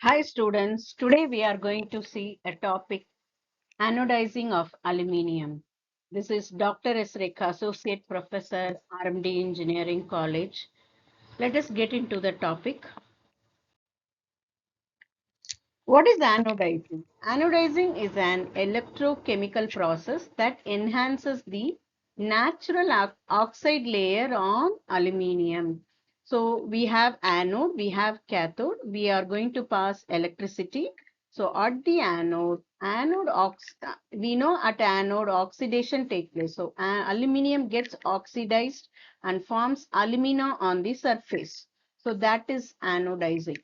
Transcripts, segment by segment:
Hi students, today we are going to see a topic anodizing of aluminium. This is Dr. S. Rekha, Associate Professor, RMD Engineering College. Let us get into the topic. What is anodizing? Anodizing is an electrochemical process that enhances the natural oxide layer on aluminium. So we have anode, we have cathode, we are going to pass electricity. So at the we know at anode oxidation takes place. So aluminium gets oxidized and forms alumina on the surface. So that is anodizing.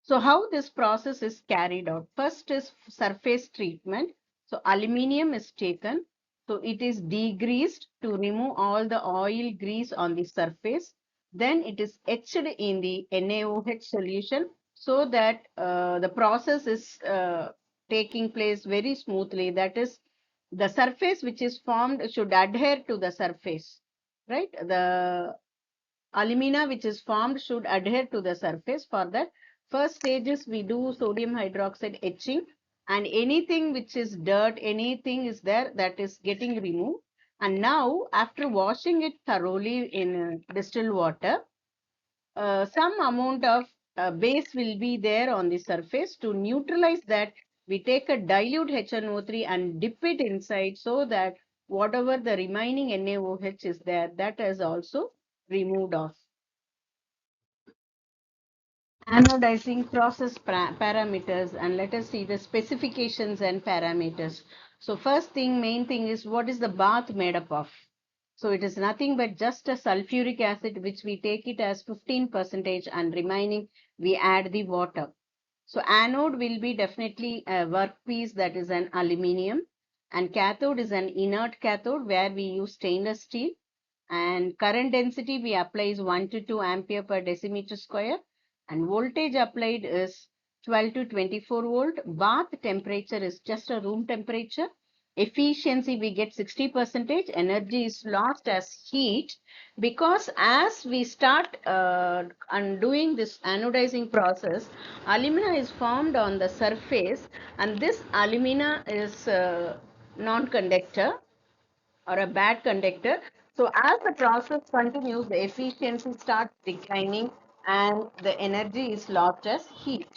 So how this process is carried out? First is surface treatment. So aluminium is taken. So it is degreased to remove all the oil grease on the surface. Then it is etched in the NaOH solution so that the process is taking place very smoothly. That is, the surface which is formed should adhere to the surface, right? The alumina which is formed should adhere to the surface. For that, first stage is we do sodium hydroxide etching, and anything which is dirt, anything is there that is getting removed. And now after washing it thoroughly in distilled water, some amount of base will be there on the surface. To neutralize that, we take a dilute HNO3 and dip it inside so that whatever the remaining NaOH is there, that is also removed off. Anodizing process parameters, and let us see the specifications and parameters. So first thing, main thing is what is the bath made up of? So it is nothing but just a sulfuric acid which we take it as 15% and remaining we add the water. So anode will be definitely a workpiece that is an aluminium, and cathode is an inert cathode where we use stainless steel, and current density we apply is 1 to 2 ampere per decimeter square, and voltage applied is 12 to 24 volt. Bath temperature is just a room temperature. Efficiency we get 60%. Energy is lost as heat because as we start doing this anodizing process, alumina is formed on the surface, and this alumina is non-conductor or a bad conductor. So as the process continues, the efficiency starts declining and the energy is lost as heat.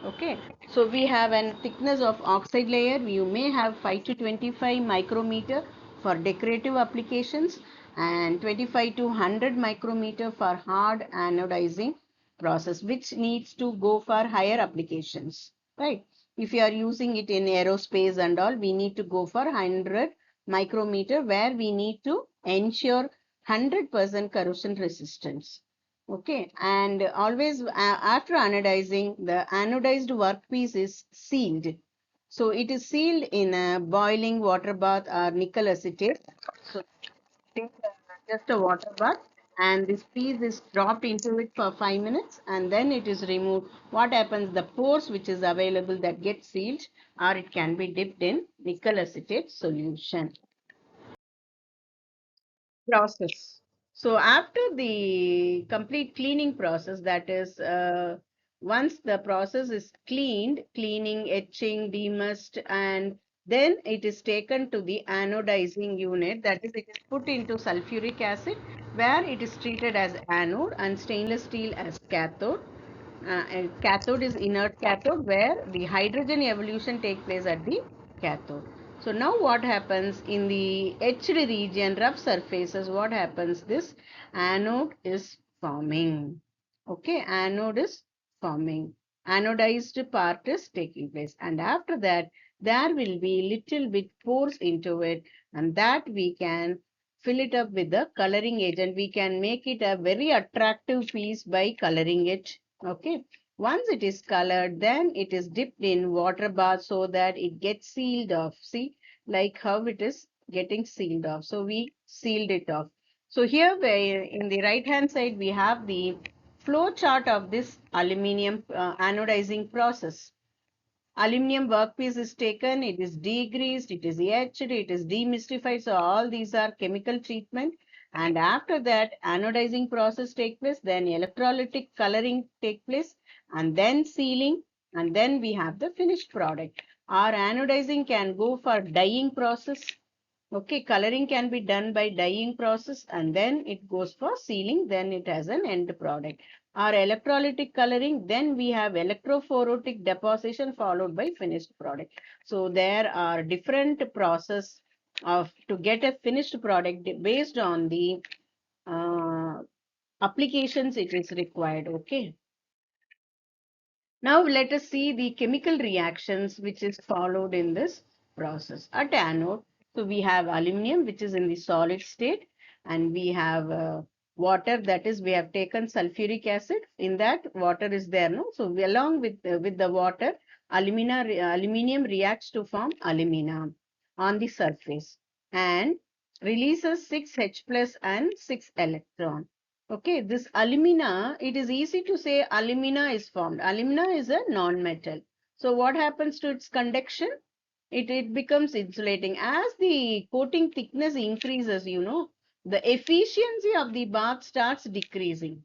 Okay, so we have a thickness of oxide layer. You may have 5 to 25 micrometer for decorative applications and 25 to 100 micrometer for hard anodizing process, which needs to go for higher applications, right? If you are using it in aerospace and all, we need to go for 100 micrometer where we need to ensure 100% corrosion resistance. Okay, and always after anodizing, the anodized workpiece is sealed. So it is sealed in a boiling water bath or nickel acetate. So take just a water bath, and this piece is dropped into it for 5 minutes and then it is removed. What happens? The pores which is available that get sealed, or it can be dipped in nickel acetate solution. Process. So after the complete cleaning process, that is, once the process is cleaned, cleaning, etching, demust, and then it is taken to the anodizing unit. That is, it is put into sulfuric acid, where it is treated as anode and stainless steel as cathode. And cathode is inert cathode where the hydrogen evolution take place at the cathode. So now what happens in the etched region, rough surfaces, what happens? This anode is forming. Okay, anode is forming. Anodized part is taking place. And after that, there will be little bit pores into it, and that we can fill it up with the coloring agent. We can make it a very attractive piece by coloring it. Okay, once it is colored, then it is dipped in water bath so that it gets sealed off. See, like how it is getting sealed off. So we sealed it off. So here in the right hand side, we have the flow chart of this aluminium anodizing process. Aluminium workpiece is taken, it is degreased, it is etched, it is demystified. So all these are chemical treatment. And after that, anodizing process take place, then electrolytic coloring take place, and then sealing, and then we have the finished product. Our anodizing can go for dyeing process. Okay, coloring can be done by dyeing process, and then it goes for sealing, then it has an end product. Our electrolytic coloring, then we have electrophoretic deposition followed by finished product. So there are different process of to get a finished product based on the uh, applications it is required. Okay. Now let us see the chemical reactions which is followed in this process. At anode, so we have aluminum which is in the solid state, and we have water, that is we have taken sulfuric acid. In that water is there, no? So we, along with the water, aluminum reacts to form alumina on the surface and releases 6H plus and 6 electron. Okay, this alumina, it is easy to say alumina is formed. Alumina is a non-metal. So what happens to its conduction? It becomes insulating. As the coating thickness increases, the efficiency of the bath starts decreasing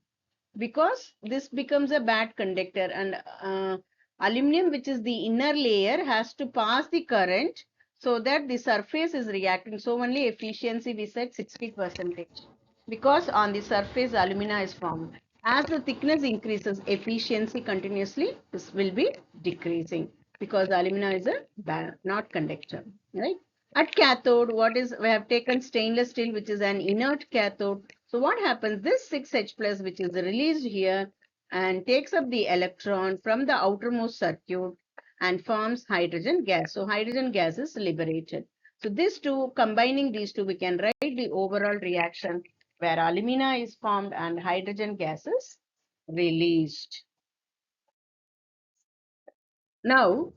because this becomes a bad conductor, and aluminum, which is the inner layer, has to pass the current so that the surface is reacting. So only efficiency we said 60%, because on the surface alumina is formed. As the thickness increases, efficiency continuously this will be decreasing because alumina is a not conductor, right? At cathode, what is, we have taken stainless steel, which is an inert cathode. So what happens? This 6H plus, which is released here and takes up the electron from the outermost circuit and forms hydrogen gas. So hydrogen gas is liberated. So these two, combining these two, we can write the overall reaction where alumina is formed and hydrogen gas is released. Now,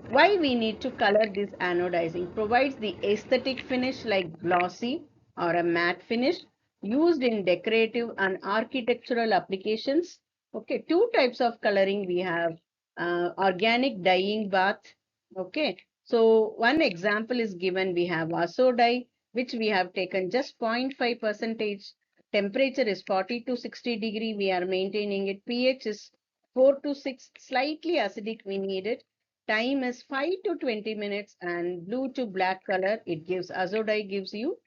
why we need to color this anodizing? Provides the aesthetic finish like glossy or a matte finish used in decorative and architectural applications. Okay, two types of coloring we have. Organic dyeing bath. Okay, so one example is given. We have azo dye, which we have taken just 0.5 percentage. Temperature is 40 to 60 degree. We are maintaining it. pH is 4 to 6, slightly acidic we need it. Time is 5 to 20 minutes, and blue to black color, it gives, azo dye gives you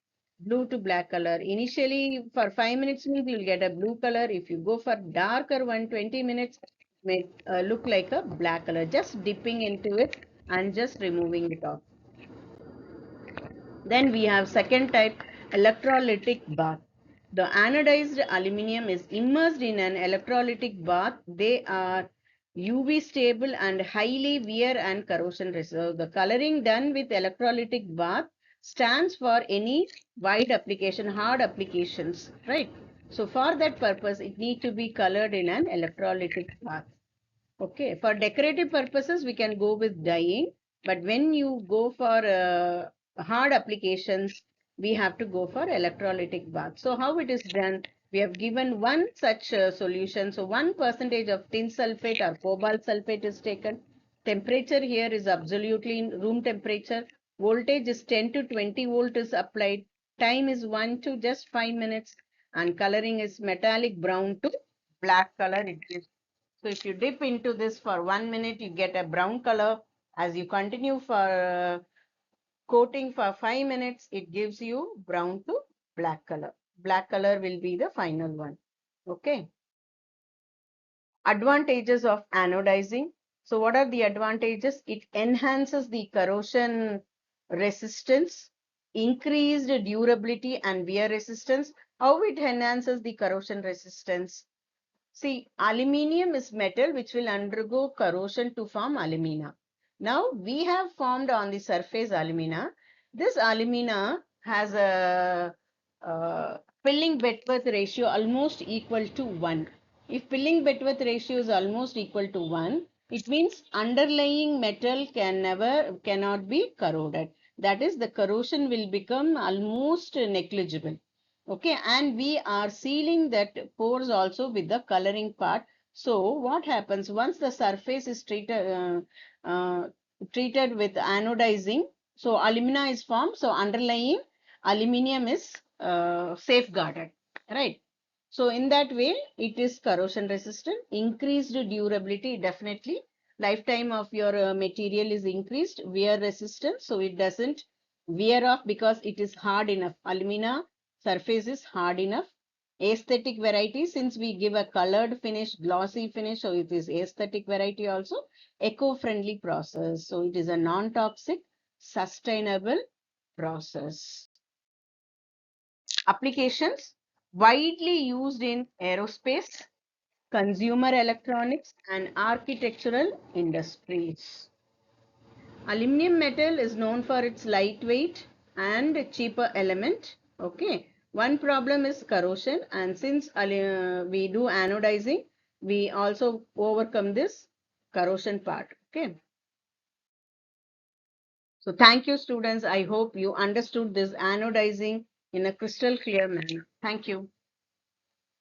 blue to black color. Initially for 5 minutes means you'll get a blue color. If you go for darker one, 20 minutes, may look like a black color. Just dipping into it and just removing it off. Then we have second type, electrolytic bath. The anodized aluminum is immersed in an electrolytic bath. They are UV stable and highly wear and corrosion resistant. The coloring done with electrolytic bath stands for any wide application, hard applications, right? So for that purpose, it need to be colored in an electrolytic bath. Okay, for decorative purposes, we can go with dyeing, but when you go for hard applications, we have to go for electrolytic bath. So how it is done? We have given one such solution. So 1% of tin sulfate or cobalt sulfate is taken. Temperature here is absolutely in room temperature. Voltage is 10 to 20 volt is applied. Time is 1 to just 5 minutes. And coloring is metallic brown to black color. It gives. So if you dip into this for 1 minute, you get a brown color. As you continue for coating for 5 minutes, it gives you brown to black color. Black color will be the final one. Okay. Advantages of anodizing. So what are the advantages? It enhances the corrosion resistance, increased durability and wear resistance. How it enhances the corrosion resistance? See, aluminium is metal which will undergo corrosion to form alumina. Now we have formed on the surface alumina. This alumina has a filling Betworth ratio almost equal to 1. If filling Betworth ratio is almost equal to 1, it means underlying metal cannot be corroded. That is, the corrosion will become almost negligible. Okay, and we are sealing that pores also with the coloring part. So what happens once the surface is treated with anodizing? So alumina is formed. So underlying aluminium is safeguarded, right? So in that way, it is corrosion resistant, increased durability, definitely. Lifetime of your material is increased, wear resistance, so it doesn't wear off because it is hard enough. Alumina surface is hard enough. Aesthetic variety, since we give a colored finish, glossy finish, so it is aesthetic variety also. Eco-friendly process, so it is a non-toxic, sustainable process. Applications widely used in aerospace, consumer electronics, and architectural industries. Aluminum metal is known for its lightweight and cheaper element. Okay. One problem is corrosion, and since we do anodizing, we also overcome this corrosion part. Okay. So thank you, students. I hope you understood this anodizing in a crystal clear manner. Thank you.